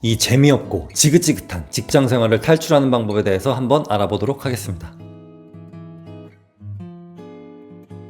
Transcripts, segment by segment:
이 재미없고 지긋지긋한 직장 생활을 탈출하는 방법에 대해서 한번 알아보도록 하겠습니다.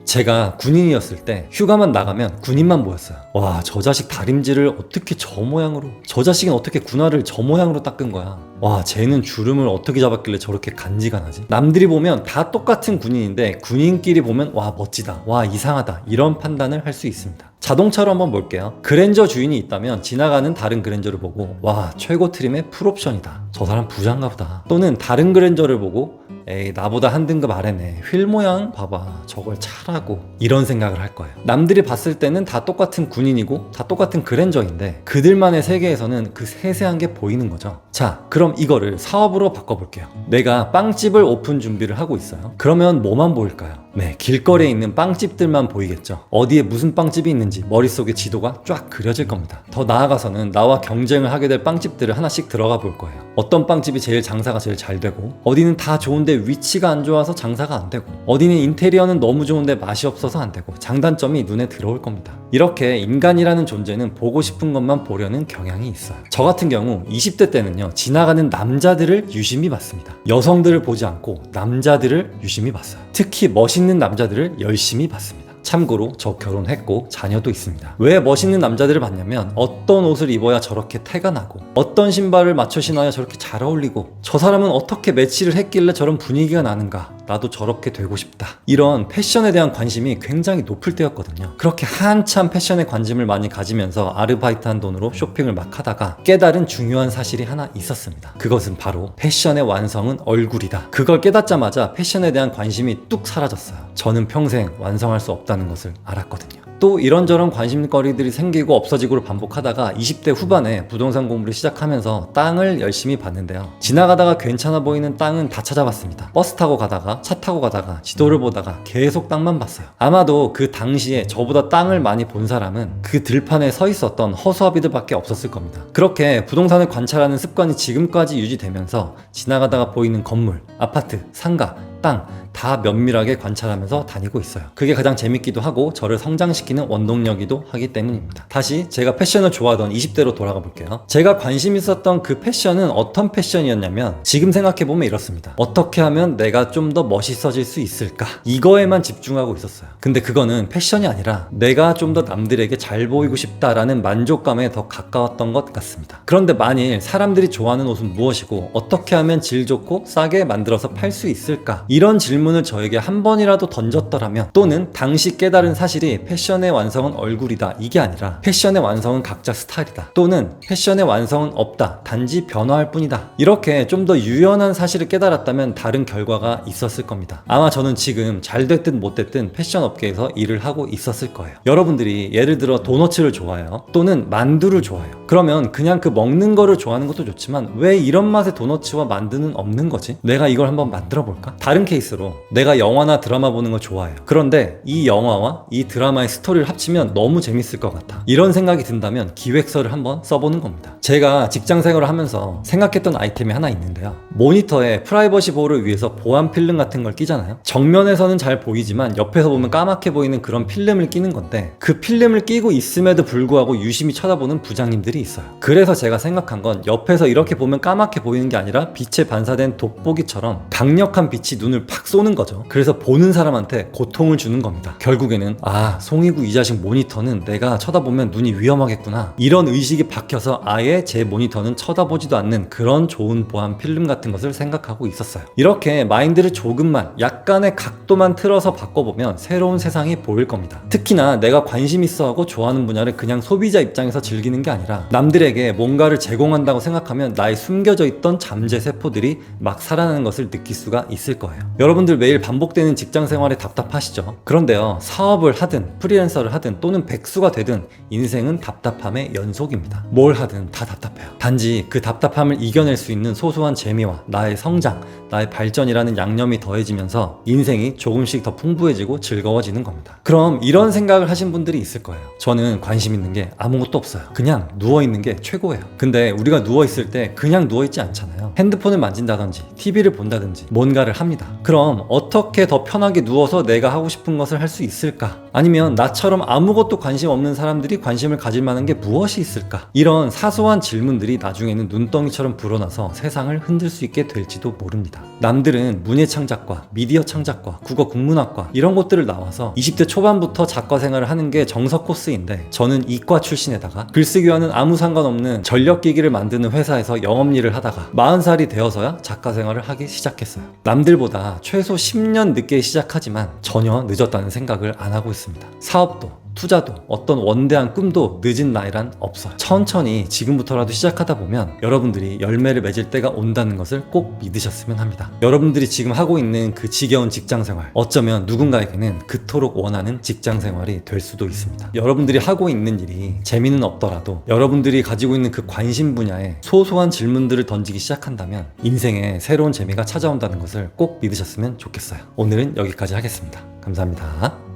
제가 군인이었을 때 휴가만 나가면 군인만 보였어요. 와, 저 자식 다림질을 어떻게 저 모양으로, 저 자식은 어떻게 군화를 저 모양으로 닦은 거야. 와, 쟤는 주름을 어떻게 잡았길래 저렇게 간지가 나지. 남들이 보면 다 똑같은 군인인데 군인끼리 보면 와, 멋지다, 와, 이상하다, 이런 판단을 할 수 있습니다. 자동차로 한번 볼게요. 그랜저 주인이 있다면 지나가는 다른 그랜저를 보고 와, 최고 트림의 풀옵션이다, 저 사람 부자인가 보다. 또는 다른 그랜저를 보고 에이, 나보다 한 등급 아래네, 휠 모양 봐봐, 저걸 차라고, 이런 생각을 할 거예요. 남들이 봤을 때는 다 똑같은 군인이고 다 똑같은 그랜저인데 그들만의 세계에서는 그 세세한 게 보이는 거죠. 자, 그럼 이거를 사업으로 바꿔볼게요. 내가 빵집을 오픈 준비를 하고 있어요. 그러면 뭐만 보일까요? 네, 길거리에 있는 빵집들만 보이겠죠. 어디에 무슨 빵집이 있는지 머릿속에 지도가 쫙 그려질 겁니다. 더 나아가서는 나와 경쟁을 하게 될 빵집들을 하나씩 들어가 볼 거예요. 어떤 빵집이 제일 장사가 제일 잘 되고, 어디는 다 좋은데 위치가 안 좋아서 장사가 안 되고, 어디는 인테리어는 너무 좋은데 맛이 없어서 안 되고, 장단점이 눈에 들어올 겁니다. 이렇게 인간이라는 존재는 보고 싶은 것만 보려는 경향이 있어요. 저 같은 경우 20대 때는요, 지나가는 남자들을 유심히 봤습니다. 여성들을 보지 않고 남자들을 유심히 봤어요. 특히 멋있는 남자들을 열심히 봤습니다. 참고로 저 결혼했고 자녀도 있습니다. 왜 멋있는 남자들을 봤냐면 어떤 옷을 입어야 저렇게 태가 나고, 어떤 신발을 맞춰 신어야 저렇게 잘 어울리고, 저 사람은 어떻게 매치를 했길래 저런 분위기가 나는가, 나도 저렇게 되고 싶다, 이런 패션에 대한 관심이 굉장히 높을 때였거든요. 그렇게 한참 패션에 관심을 많이 가지면서 아르바이트한 돈으로 쇼핑을 막 하다가 깨달은 중요한 사실이 하나 있었습니다. 그것은 바로 패션의 완성은 얼굴이다. 그걸 깨닫자마자 패션에 대한 관심이 뚝 사라졌어요. 저는 평생 완성할 수 없다는 것을 알았거든요. 또 이런저런 관심거리들이 생기고 없어지고를 반복하다가 20대 후반에 부동산 공부를 시작하면서 땅을 열심히 봤는데요. 지나가다가 괜찮아 보이는 땅은 다 찾아봤습니다. 버스 타고 가다가, 차 타고 가다가, 지도를 보다가 계속 땅만 봤어요. 아마도 그 당시에 저보다 땅을 많이 본 사람은 그 들판에 서 있었던 허수아비들밖에 없었을 겁니다. 그렇게 부동산을 관찰하는 습관이 지금까지 유지되면서 지나가다가 보이는 건물, 아파트, 상가, 땅 다 면밀하게 관찰하면서 다니고 있어요. 그게 가장 재밌기도 하고 저를 성장시키는 원동력이기도 하기 때문입니다. 다시 제가 패션을 좋아하던 20대로 돌아가 볼게요. 제가 관심 있었던 그 패션은 어떤 패션이었냐면, 지금 생각해보면 이렇습니다. 어떻게 하면 내가 좀 더 멋있어질 수 있을까, 이거에만 집중하고 있었어요. 근데 그거는 패션이 아니라 내가 좀 더 남들에게 잘 보이고 싶다라는 만족감에 더 가까웠던 것 같습니다. 그런데 만일 사람들이 좋아하는 옷은 무엇이고 어떻게 하면 질 좋고 싸게 만들어서 팔 수 있을까, 이런 질문을 저에게 한 번이라도 던졌더라면, 또는 당시 깨달은 사실이 패션의 완성은 얼굴이다, 이게 아니라 패션의 완성은 각자 스타일이다, 또는 패션의 완성은 없다, 단지 변화할 뿐이다, 이렇게 좀 더 유연한 사실을 깨달았다면 다른 결과가 있었을 겁니다. 아마 저는 지금 잘 됐든 못 됐든 패션 업계에서 일을 하고 있었을 거예요. 여러분들이 예를 들어 도너츠를 좋아해요, 또는 만두를 좋아해요. 그러면 그냥 그 먹는 거를 좋아하는 것도 좋지만 왜 이런 맛의 도너츠와 만두는 없는 거지? 내가 이걸 한번 만들어 볼까? 다른 케이스로 내가 영화나 드라마 보는 걸 좋아해요. 그런데 이 영화와 이 드라마의 스토리를 합치면 너무 재밌을 것 같아, 이런 생각이 든다면 기획서를 한번 써보는 겁니다. 제가 직장 생활을 하면서 생각했던 아이템이 하나 있는데요. 모니터에 프라이버시 보호를 위해서 보안 필름 같은 걸 끼잖아요. 정면에서는 잘 보이지만 옆에서 보면 까맣게 보이는 그런 필름을 끼는 건데, 그 필름을 끼고 있음에도 불구하고 유심히 쳐다보는 부장님들이 있어요. 그래서 제가 생각한 건 옆에서 이렇게 보면 까맣게 보이는 게 아니라 빛에 반사된 돋보기처럼 강력한 빛이 눈을 팍 쏘는 거죠. 그래서 보는 사람한테 고통을 주는 겁니다. 결국에는 아, 송이구 이 자식 모니터는 내가 쳐다보면 눈이 위험하겠구나, 이런 의식이 박혀서 아예 제 모니터는 쳐다보지도 않는 그런 좋은 보안 필름 같은 것을 생각하고 있었어요. 이렇게 마인드를 조금만, 약간의 각도만 틀어서 바꿔보면 새로운 세상이 보일 겁니다. 특히나 내가 관심 있어 하고 좋아하는 분야를 그냥 소비자 입장에서 즐기는 게 아니라 남들에게 뭔가를 제공한다고 생각하면 나의 숨겨져 있던 잠재 세포들이 막 살아나는 것을 느낄 수가 있을 거예요. 여러분들 매일 반복되는 직장 생활에 답답하시죠? 그런데요, 사업을 하든 프리랜서를 하든 또는 백수가 되든 인생은 답답함의 연속입니다. 뭘 하든 다 답답해요. 단지 그 답답함을 이겨낼 수 있는 소소한 재미와 나의 성장, 나의 발전이라는 양념이 더해지면서 인생이 조금씩 더 풍부해지고 즐거워지는 겁니다. 그럼 이런 생각을 하신 분들이 있을 거예요. 저는 관심 있는 게 아무것도 없어요. 그냥 누워있는 게 최고예요. 근데 우리가 누워있을 때 그냥 누워있지 않잖아요. 핸드폰을 만진다든지 TV를 본다든지 뭔가를 합니다. 그럼 어떻게 더 편하게 누워서 내가 하고 싶은 것을 할 수 있을까? 아니면 나처럼 아무것도 관심 없는 사람들이 관심을 가질 만한 게 무엇이 있을까? 이런 사소한 질문들이 나중에는 눈덩이처럼 불어나서 세상을 흔들 수 있게 될지도 모릅니다. 남들은 문예창작과 미디어 창작과 국어 국문학과 이런 곳들을 나와서 20대 초반부터 작가 생활을 하는 게 정석 코스인데, 저는 이과 출신에다가 글쓰기와는 아무 상관없는 전력기기를 만드는 회사에서 영업일을 하다가 40살이 되어서야 작가 생활을 하기 시작했어요. 남들보다 최소 10년 늦게 시작하지만 전혀 늦었다는 생각을 안 하고 있습니다. 사업도 투자도 어떤 원대한 꿈도 늦은 나이란 없어요. 천천히 지금부터라도 시작하다 보면 여러분들이 열매를 맺을 때가 온다는 것을 꼭 믿으셨으면 합니다. 여러분들이 지금 하고 있는 그 지겨운 직장생활, 어쩌면 누군가에게는 그토록 원하는 직장생활이 될 수도 있습니다. 여러분들이 하고 있는 일이 재미는 없더라도 여러분들이 가지고 있는 그 관심 분야에 소소한 질문들을 던지기 시작한다면 인생에 새로운 재미가 찾아온다는 것을 꼭 믿으셨으면 좋겠어요. 오늘은 여기까지 하겠습니다. 감사합니다.